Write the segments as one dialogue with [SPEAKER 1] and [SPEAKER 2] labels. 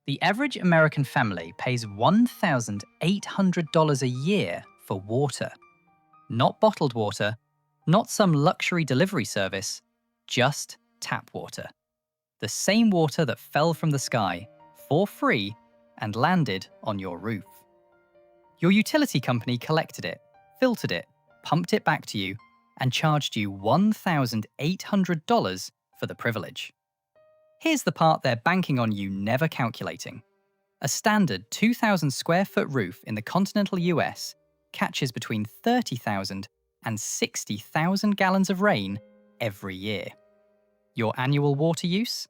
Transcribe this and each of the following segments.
[SPEAKER 1] The average American family pays $1,800 a year for water. Not bottled water, not some luxury delivery service, just tap water. The same water that fell from the sky, for free, and landed on your roof. Your utility company collected it, filtered it, pumped it back to you, and charged you $1,800 for the privilege. Here's the part they're banking on you never calculating. A standard 2,000 square foot roof in the continental US catches between 30,000 and 60,000 gallons of rain every year. Your annual water use?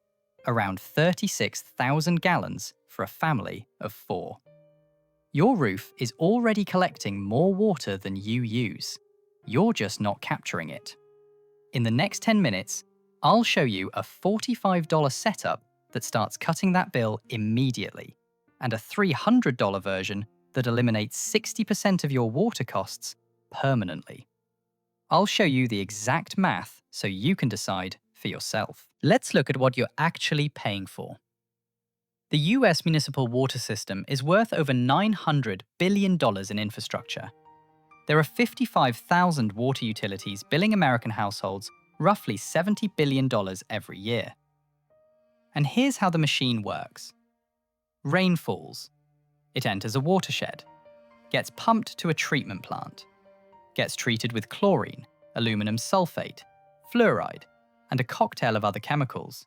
[SPEAKER 1] Around 36,000 gallons for a family of 4. Your roof is already collecting more water than you use. You're just not capturing it. In the next 10 minutes, I'll show you a $45 setup that starts cutting that bill immediately, and a $300 version that eliminates 60% of your water costs permanently. I'll show you the exact math so you can decide for yourself. Let's look at what you're actually paying for. The US municipal water system is worth over $900 billion in infrastructure. There are 55,000 water utilities billing American households roughly $70 billion every year. And here's how the machine works. Rain falls. It enters a watershed, gets pumped to a treatment plant, gets treated with chlorine, aluminum sulfate, fluoride, and a cocktail of other chemicals.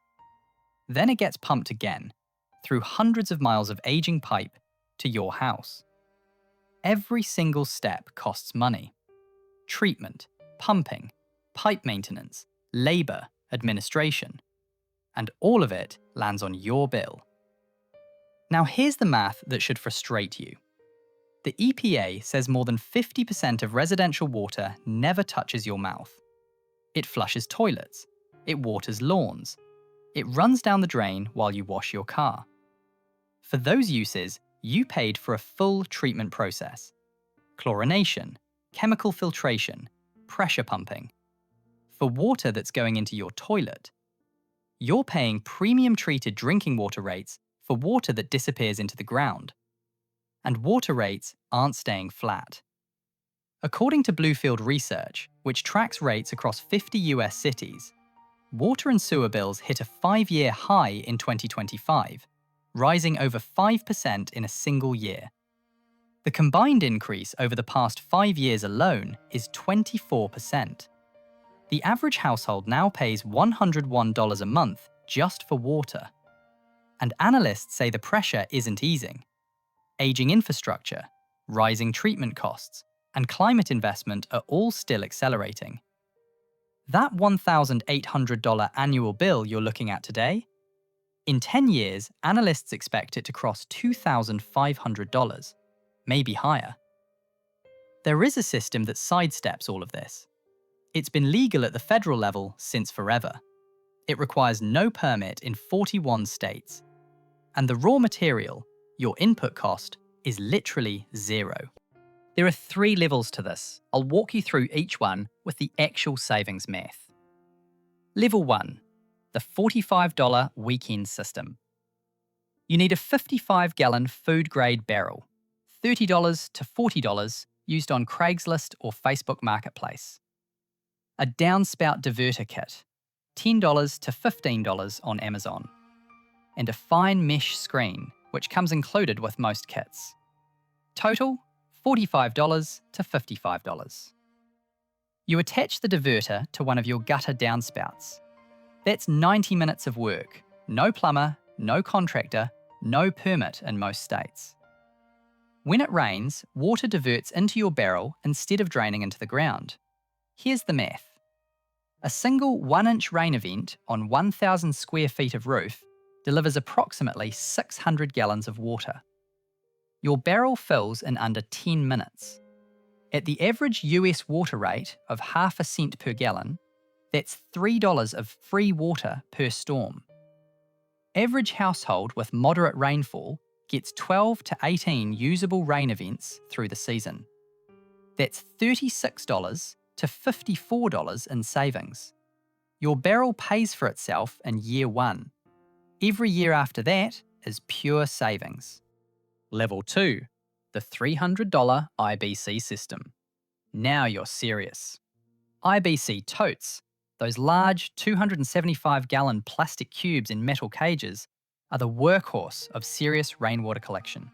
[SPEAKER 1] Then it gets pumped again, through hundreds of miles of aging pipe, to your house. Every single step costs money. Treatment, pumping, pipe maintenance, labour, administration. And all of it lands on your bill. Now here's the math that should frustrate you. The EPA says more than 50% of residential water never touches your mouth. It flushes toilets. It waters lawns. It runs down the drain while you wash your car. For those uses, you paid for a full treatment process. Chlorination, chemical filtration, pressure pumping. For water that's going into your toilet, you're paying premium treated drinking water rates for water that disappears into the ground. And water rates aren't staying flat. According to Bluefield Research, which tracks rates across 50 US cities, water and sewer bills hit a 5-year high in 2025, rising over 5% in a single year. The combined increase over the past 5 years alone is 24%. The average household now pays $101 a month just for water. And analysts say the pressure isn't easing. Aging infrastructure, rising treatment costs, and climate investment are all still accelerating. That $1,800 annual bill you're looking at today? In 10 years, analysts expect it to cross $2,500, maybe higher. There is a system that sidesteps all of this. It's been legal at the federal level since forever. It requires no permit in 41 states. And the raw material, your input cost, is literally zero. There are 3 levels to this. I'll walk you through each one with the actual savings math. Level 1, the $45 weekend system. You need a 55-gallon food-grade barrel, $30 to $40 used on Craigslist or Facebook Marketplace. A downspout diverter kit, $10 to $15 on Amazon. And a fine mesh screen, which comes included with most kits. Total, $45 to $55. You attach the diverter to one of your gutter downspouts. That's 90 minutes of work. No plumber, no contractor, no permit in most states. When it rains, water diverts into your barrel instead of draining into the ground. Here's the math. A single 1-inch rain event on 1,000 square feet of roof delivers approximately 600 gallons of water. Your barrel fills in under 10 minutes. At the average US water rate of half a cent per gallon, that's $3 of free water per storm. Average household with moderate rainfall gets 12 to 18 usable rain events through the season. That's $36 to $54 in savings. Your barrel pays for itself in year 1. Every year after that, is pure savings. Level 2, the $300 IBC system. Now you're serious. IBC totes, those large 275-gallon plastic cubes in metal cages, are the workhorse of serious rainwater collection.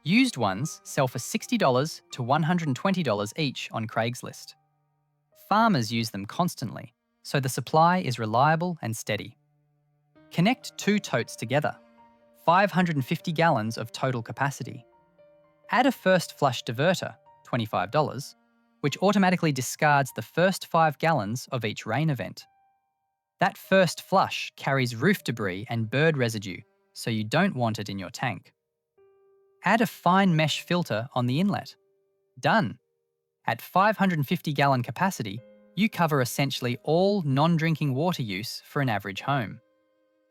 [SPEAKER 1] Used ones sell for $60 to $120 each on Craigslist. Farmers use them constantly, so the supply is reliable and steady. Connect 2 totes together, 550 gallons of total capacity. Add a first flush diverter, $25, which automatically discards the first 5 gallons of each rain event. That first flush carries roof debris and bird residue, so you don't want it in your tank. Add a fine mesh filter on the inlet. Done. At 550-gallon capacity, you cover essentially all non-drinking water use for an average home.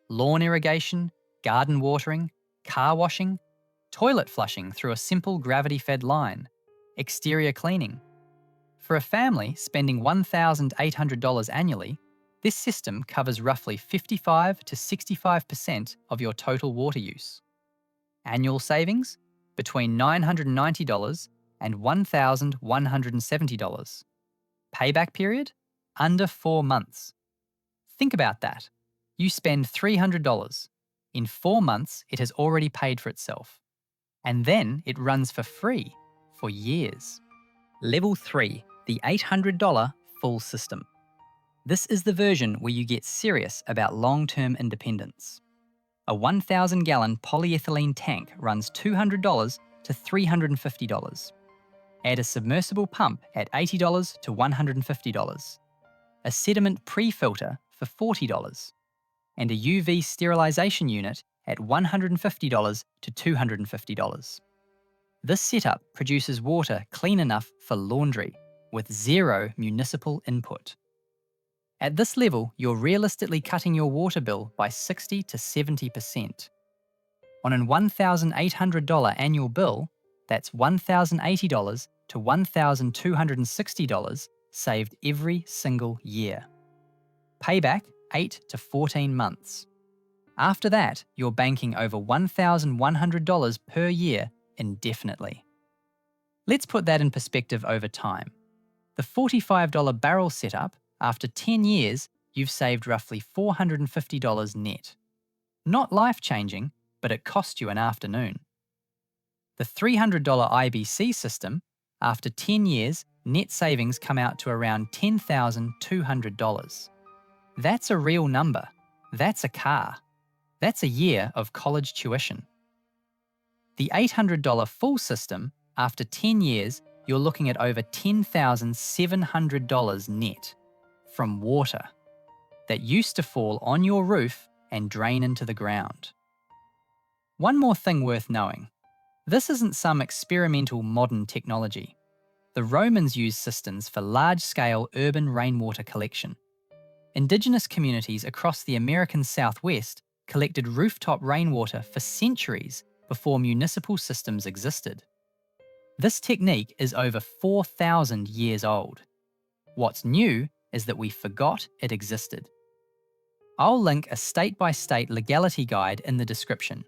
[SPEAKER 1] Lawn irrigation, garden watering, car washing, toilet flushing through a simple gravity-fed line, exterior cleaning. For a family spending $1,800 annually, this system covers roughly 55 to 65% of your total water use. Annual savings? Between $990 and $1,170. Payback period? Under 4 months. Think about that. You spend $300. In 4 months, it has already paid for itself. And then it runs for free for years. Level 3, the $800 full system. This is the version where you get serious about long-term independence. A 1,000-gallon polyethylene tank runs $200 to $350. Add a submersible pump at $80 to $150. A sediment pre-filter for $40. And a UV sterilisation unit at $150 to $250. This setup produces water clean enough for laundry, with zero municipal input. At this level, you're realistically cutting your water bill by 60 to 70%. On a $1,800 annual bill, that's $1,080 to $1,260 saved every single year. Payback 8 to 14 months. After that, you're banking over $1,100 per year indefinitely. Let's put that in perspective over time. The $45 barrel setup, after 10 years, you've saved roughly $450 net. Not life-changing, but it cost you an afternoon. The $300 IBC system, after 10 years, net savings come out to around $10,200. That's a real number. That's a car. That's a year of college tuition. The $800 full system, after 10 years, you're looking at over $10,700 net from water that used to fall on your roof and drain into the ground. One more thing worth knowing. This isn't some experimental modern technology. The Romans used cisterns for large-scale urban rainwater collection. Indigenous communities across the American Southwest collected rooftop rainwater for centuries before municipal systems existed. This technique is over 4,000 years old. What's new is that we forgot it existed. I'll link a state-by-state legality guide in the description.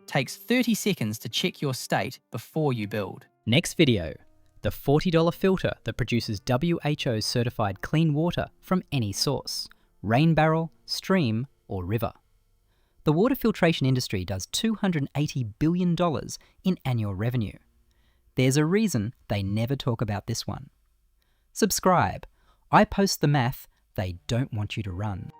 [SPEAKER 1] Takes 30 seconds to check your state before you build. Next video, the $40 filter that produces WHO certified clean water from any source, rain barrel, stream, or river. The water filtration industry does $280 billion in annual revenue. There's a reason they never talk about this one. Subscribe. I post the math they don't want you to run.